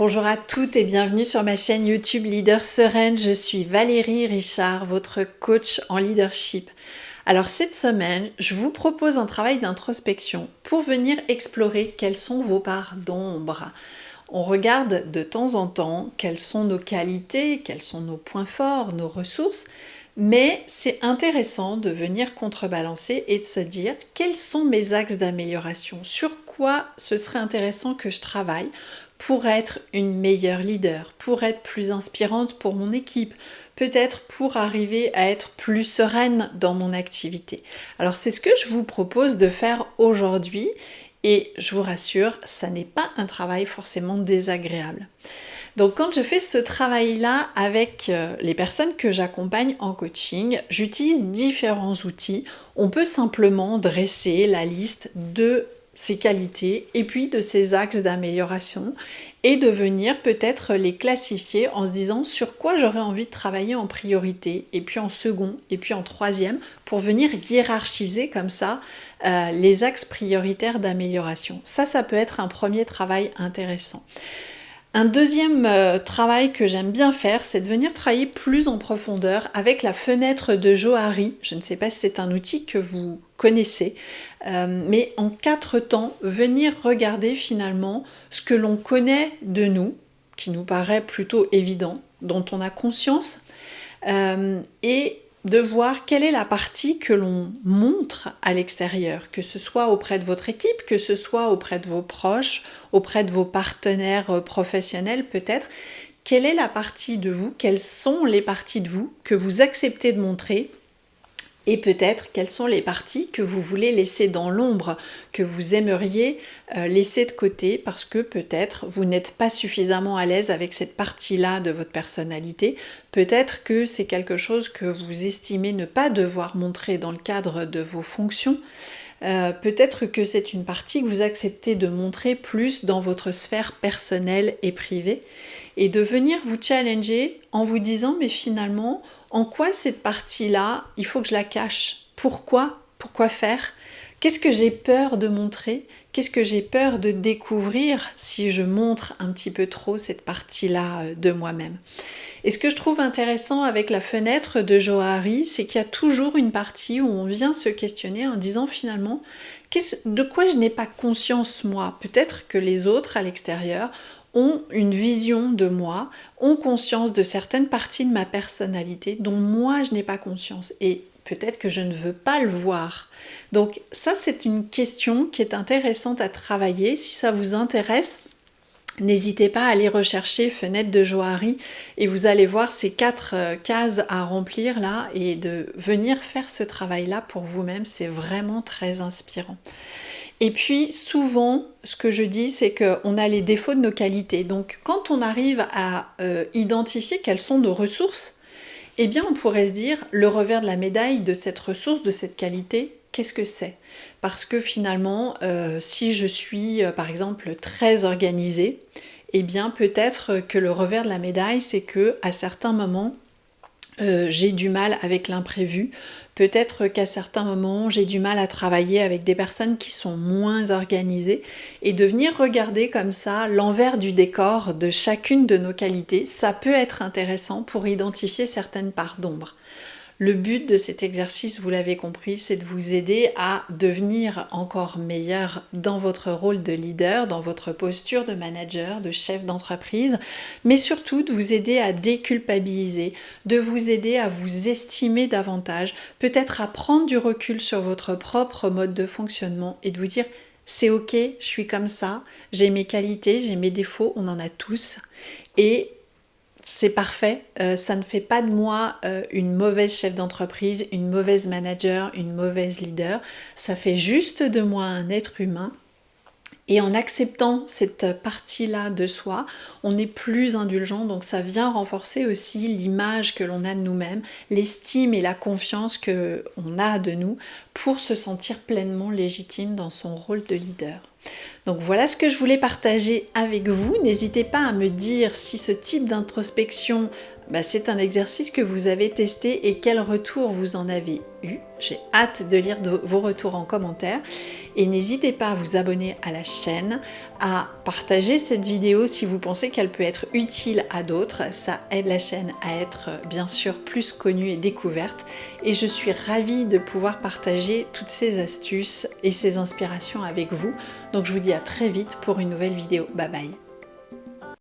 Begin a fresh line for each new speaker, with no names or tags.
Bonjour à toutes et bienvenue sur ma chaîne YouTube Leader Sereine. Je suis Valérie Richard, votre coach en leadership. Alors cette semaine, je vous propose un travail d'introspection pour venir explorer quelles sont vos parts d'ombre. On regarde de temps en temps quelles sont nos qualités, quels sont nos points forts, nos ressources, mais c'est intéressant de venir contrebalancer et de se dire quels sont mes axes d'amélioration, sur quoi ce serait intéressant que je travaille pour être une meilleure leader, pour être plus inspirante pour mon équipe, peut-être pour arriver à être plus sereine dans mon activité. Alors c'est ce que je vous propose de faire aujourd'hui et je vous rassure, ça n'est pas un travail forcément désagréable. Donc quand je fais ce travail-là avec les personnes que j'accompagne en coaching, j'utilise différents outils. On peut simplement dresser la liste de ses qualités et puis de ses axes d'amélioration et de venir peut-être les classifier en se disant sur quoi j'aurais envie de travailler en priorité et puis en second et puis en troisième pour venir hiérarchiser comme ça les axes prioritaires d'amélioration. Ça peut être un premier travail intéressant. Un deuxième travail que j'aime bien faire, c'est de venir travailler plus en profondeur avec la fenêtre de Johari. Je ne sais pas si c'est un outil que vous connaissez, mais en 4 temps, venir regarder finalement ce que l'on connaît de nous, qui nous paraît plutôt évident, dont on a conscience, et de voir quelle est la partie que l'on montre à l'extérieur, que ce soit auprès de votre équipe, que ce soit auprès de vos proches, auprès de vos partenaires professionnels peut-être. Quelle est la partie de vous, quelles sont les parties de vous que vous acceptez de montrer et peut-être quelles sont les parties que vous voulez laisser dans l'ombre, que vous aimeriez laisser de côté parce que peut-être vous n'êtes pas suffisamment à l'aise avec cette partie-là de votre personnalité. Peut-être que c'est quelque chose que vous estimez ne pas devoir montrer dans le cadre de vos fonctions. Peut-être que c'est une partie que vous acceptez de montrer plus dans votre sphère personnelle et privée et de venir vous challenger en vous disant mais finalement en quoi cette partie-là il faut que je la cache? Pourquoi faire? Qu'est-ce que j'ai peur de montrer? Qu'est-ce que j'ai peur de découvrir si je montre un petit peu trop cette partie-là de moi-même? Et ce que je trouve intéressant avec la fenêtre de Johari, c'est qu'il y a toujours une partie où on vient se questionner en disant finalement de quoi je n'ai pas conscience moi. Peut-être que les autres à l'extérieur ont une vision de moi, ont conscience de certaines parties de ma personnalité dont moi je n'ai pas conscience. Et peut-être que je ne veux pas le voir. Donc ça c'est une question qui est intéressante à travailler. Si ça vous intéresse, n'hésitez pas à aller rechercher fenêtre de Johari et vous allez voir ces 4 cases à remplir là et de venir faire ce travail là pour vous-même, c'est vraiment très inspirant. Et puis souvent, ce que je dis, c'est qu'on a les défauts de nos qualités. Donc quand on arrive à identifier quelles sont nos ressources, eh bien on pourrait se dire le revers de la médaille de cette ressource, de cette qualité, qu'est-ce que c'est? Parce que finalement, si je suis par exemple très organisée, eh bien peut-être que le revers de la médaille, c'est que à certains moments, j'ai du mal avec l'imprévu. Peut-être qu'à certains moments, j'ai du mal à travailler avec des personnes qui sont moins organisées et de venir regarder comme ça l'envers du décor de chacune de nos qualités, ça peut être intéressant pour identifier certaines parts d'ombre. Le but de cet exercice, vous l'avez compris, c'est de vous aider à devenir encore meilleur dans votre rôle de leader, dans votre posture de manager, de chef d'entreprise, mais surtout de vous aider à déculpabiliser, de vous aider à vous estimer davantage, peut-être à prendre du recul sur votre propre mode de fonctionnement et de vous dire c'est ok, je suis comme ça, j'ai mes qualités, j'ai mes défauts, on en a tous et c'est parfait, ça ne fait pas de moi une mauvaise chef d'entreprise, une mauvaise manager, une mauvaise leader, ça fait juste de moi un être humain. Et en acceptant cette partie-là de soi, on est plus indulgent, donc ça vient renforcer aussi l'image que l'on a de nous-mêmes, l'estime et la confiance qu'on a de nous pour se sentir pleinement légitime dans son rôle de leader. Donc voilà ce que je voulais partager avec vous. N'hésitez pas à me dire si ce type d'introspection c'est un exercice que vous avez testé et quel retour vous en avez eu. J'ai hâte de lire vos retours en commentaire et n'hésitez pas à vous abonner à la chaîne, à partager cette vidéo si vous pensez qu'elle peut être utile à d'autres. Ça aide la chaîne à être bien sûr plus connue et découverte et je suis ravie de pouvoir partager toutes ces astuces et ces inspirations avec vous. Donc je vous dis à très vite pour une nouvelle vidéo. Bye bye.